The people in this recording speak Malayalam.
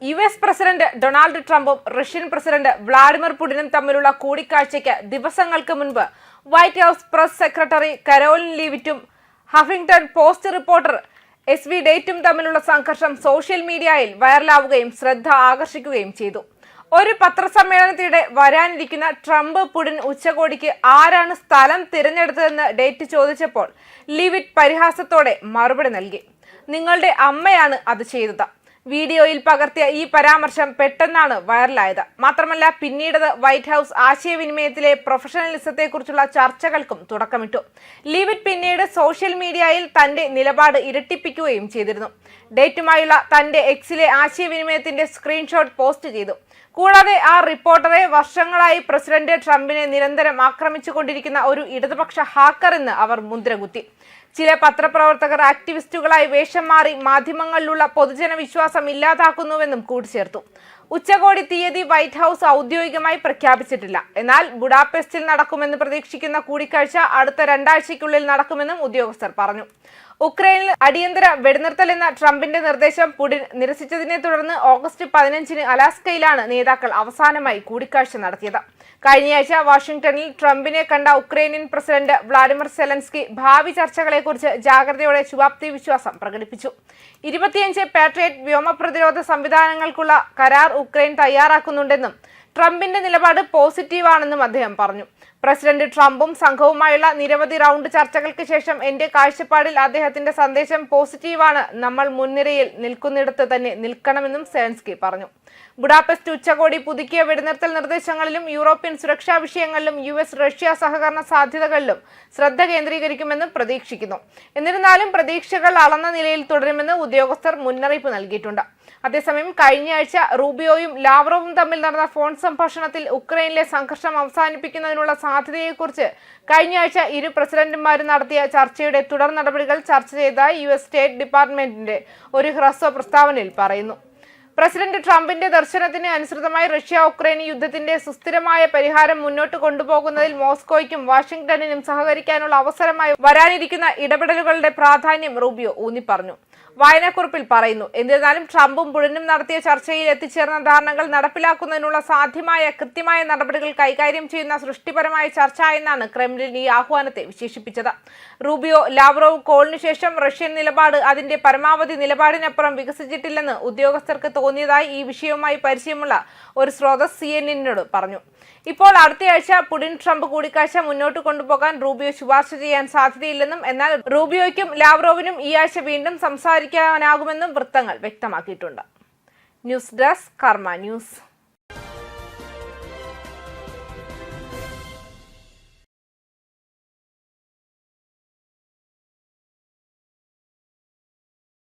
യുഎസ് പ്രസിഡന്റ് ഡൊണാൾഡ് ട്രംപും റഷ്യൻ പ്രസിഡന്റ് വ്ളാഡിമിർ പുടിനും തമ്മിലുള്ള കൂടിക്കാഴ്ചയ്ക്ക് ദിവസങ്ങൾക്ക് മുൻപ് White House press secretary Karoline ലീവിറ്റും ഹഫിംഗ്ടൺ പോസ്റ്റ് റിപ്പോർട്ടർ എസ്.വി. ഡേറ്റും തമ്മിലുള്ള സംഘർഷം സോഷ്യൽ മീഡിയയിൽ വൈറലാവുകയും ശ്രദ്ധ ആകർഷിക്കുകയും ചെയ്തു. ഒരു പത്രസമ്മേളനത്തിനിടെ വരാനിരിക്കുന്ന ട്രംപ് പുടിൻ ഉച്ചകോടിക്ക് ആരാണ് സ്ഥലം തിരഞ്ഞെടുത്തതെന്ന് ഡേറ്റ് ചോദിച്ചപ്പോൾ ലീവിറ്റ് പരിഹാസത്തോടെ മറുപടി നൽകി. നിങ്ങളുടെ അമ്മയാണ് അത് ചെയ്തത്. വീഡിയോയിൽ പകർത്തിയ ഈ പരാമർശം പെട്ടെന്നാണ് വൈറലായത്. മാത്രമല്ല പിന്നീടത് വൈറ്റ് ഹൌസ് ആശയവിനിമയത്തിലെ പ്രൊഫഷണലിസത്തെക്കുറിച്ചുള്ള ചർച്ചകൾക്കും തുടക്കമിട്ടു. ലീവിറ്റ് പിന്നീട് സോഷ്യൽ മീഡിയയിൽ തന്റെ നിലപാട് ഇരട്ടിപ്പിക്കുകയും ചെയ്തിരുന്നു. ഡേറ്റുമായുള്ള തന്റെ എക്സിലെ ആശയവിനിമയത്തിന്റെ സ്ക്രീൻഷോട്ട് പോസ്റ്റ് ചെയ്തു. കൂടാതെ ആ റിപ്പോർട്ടറെ വർഷങ്ങളായി പ്രസിഡന്റ് ട്രംപിനെ നിരന്തരം ആക്രമിച്ചുകൊണ്ടിരിക്കുന്ന ഒരു ഇടതുപക്ഷ ഹാക്കർ എന്ന് അവർ മുദ്രകുത്തി. ചില പത്രപ്രവർത്തകർ ആക്ടിവിസ്റ്റുകളായി വേഷം മാറി മാധ്യമങ്ങളിലുള്ള പൊതുജന വിശ്വാസം ഇല്ലാതാക്കുന്നുവെന്നും കൂട്ടിച്ചേർത്തു. ഉച്ചകോടി തീയതി വൈറ്റ് ഹൌസ് ഔദ്യോഗികമായി പ്രഖ്യാപിച്ചിട്ടില്ല. എന്നാൽ ബുഡാപെസ്റ്റിൽ നടക്കുമെന്ന് പ്രതീക്ഷിക്കുന്ന കൂടിക്കാഴ്ച അടുത്ത 2 ആഴ്ചയ്ക്കുള്ളിൽ നടക്കുമെന്നും ഉദ്യോഗസ്ഥർ പറഞ്ഞു. ഉക്രൈനിൽ അടിയന്തര വെടിനിർത്തൽ എന്ന ട്രംപിന്റെ നിർദ്ദേശം പുടിൻ നിരസിച്ചതിനെ തുടർന്ന് ഓഗസ്റ്റ് 15-ന് അലാസ്കയിലാണ് നേതാക്കൾ അവസാനമായി കൂടിക്കാഴ്ച നടത്തിയത്. കഴിഞ്ഞയാഴ്ച വാഷിംഗ്ടണിൽ ട്രംപിനെ കണ്ട ഉക്രൈനിയൻ പ്രസിഡന്റ് വ്ളാഡിമിർ സെലൻസ്കി ഭാവി ചർച്ചകളെക്കുറിച്ച് ജാഗ്രതയോടെ ശുഭാപ്തി വിശ്വാസം പ്രകടിപ്പിച്ചു. 25 പാട്രിയറ്റ് വ്യോമ പ്രതിരോധ സംവിധാനങ്ങൾക്കുള്ള കരാർ ഉക്രൈൻ തയ്യാറാക്കുന്നുണ്ടെന്നും ട്രംപിന്റെ നിലപാട് പോസിറ്റീവാണെന്നും അദ്ദേഹം പറഞ്ഞു. പ്രസിഡന്റ് ട്രംപും സംഘവുമായുള്ള നിരവധി റൗണ്ട് ചർച്ചകൾക്ക് ശേഷം എന്റെ കാഴ്ചപ്പാടിൽ അദ്ദേഹത്തിന്റെ സന്ദേശം പോസിറ്റീവാണ്. നമ്മൾ മുൻനിരയിൽ നിൽക്കുന്നിടത്ത് തന്നെ നിൽക്കണമെന്നും സെലൻസ്കി പറഞ്ഞു. ബുഡാപെസ്റ്റ് ഉച്ചകോടി പുതുക്കിയ വെടിനിർത്തൽ നിർദ്ദേശങ്ങളിലും യൂറോപ്യൻ സുരക്ഷാ വിഷയങ്ങളിലും യുഎസ് റഷ്യ സഹകരണ സാധ്യതകളിലും ശ്രദ്ധ കേന്ദ്രീകരിക്കുമെന്ന് പ്രതീക്ഷിക്കുന്നു. എന്നിരുന്നാലും പ്രതീക്ഷകൾ അളന്ന നിലയിൽ തുടരുമെന്ന് ഉദ്യോഗസ്ഥർ മുന്നറിയിപ്പ് നൽകിയിട്ടുണ്ട്. അതേസമയം കഴിഞ്ഞയാഴ്ച റൂബിയോയും ലാവ്റോവും തമ്മിൽ നടന്ന ഫോൺ സംഭാഷണത്തിൽ ഉക്രൈനിലെ സംഘർഷം അവസാനിപ്പിക്കുന്നതിനുള്ള സാധ്യതയെക്കുറിച്ച് കഴിഞ്ഞയാഴ്ച ഇരു പ്രസിഡന്റുമാരും നടത്തിയ ചർച്ചയുടെ തുടർ നടപടികൾ ചർച്ച ചെയ്തതായി യുഎസ് സ്റ്റേറ്റ് ഡിപ്പാർട്ട്മെന്റിന്റെ ഒരു ഹ്രസ്വ പ്രസ്താവനയിൽ പറയുന്നു. പ്രസിഡന്റ് ട്രംപിന്റെ ദർശനത്തിന് അനുസൃതമായി റഷ്യ ഉക്രൈൻ യുദ്ധത്തിന്റെ സുസ്ഥിരമായ പരിഹാരം മുന്നോട്ട് കൊണ്ടുപോകുന്നതിൽ മോസ്കോയ്ക്കും വാഷിംഗ്ടണിനും സഹകരിക്കാനുള്ള അവസരമായി വരാനിരിക്കുന്ന ഇടപെടലുകളുടെ പ്രാധാന്യം റൂബിയോ ഊന്നിപ്പറഞ്ഞു. വായനാക്കുറിപ്പിൽ പറയുന്നു, എന്നിരുന്നാലും ട്രംപും പുടിനും നടത്തിയ ചർച്ചയിൽ എത്തിച്ചേർന്ന ധാരണകൾ നടപ്പിലാക്കുന്നതിനുള്ള സാധ്യമായ കൃത്യമായ നടപടികൾ കൈകാര്യം ചെയ്യുന്ന സൃഷ്ടിപരമായ ചർച്ച എന്നാണ് ക്രെംലിൻ ഈ ആഹ്വാനത്തെ വിശേഷിപ്പിച്ചത്. റൂബിയോ ലാവ്റോവ് കോളിന് ശേഷം റഷ്യൻ നിലപാട് അതിന്റെ പരമാവധി നിലപാടിനപ്പുറം വികസിച്ചിട്ടില്ലെന്ന് ഉദ്യോഗസ്ഥർക്ക് തോന്നിയതായി ഈ വിഷയവുമായി പരിചയമുള്ള ഒരു സ്രോതസ് CNN-നോട് പറഞ്ഞു. ഇപ്പോൾ അടുത്തയാഴ്ച പുടിൻ ട്രംപ് കൂടിക്കാഴ്ച മുന്നോട്ട് കൊണ്ടുപോകാൻ റൂബിയോ ശുപാർശ ചെയ്യാൻ സാധ്യതയില്ലെന്നും എന്നാൽ റൂബിയോയ്ക്കും ലാവ്റോവിനും ഈ ആഴ്ച വീണ്ടും സംസാരിക്കാനാകുമെന്നും വൃത്തങ്ങൾ വ്യക്തമാക്കിയിട്ടുണ്ട്. ന്യൂസ് ഡെസ്ക് കർമ്മ ന്യൂസ്.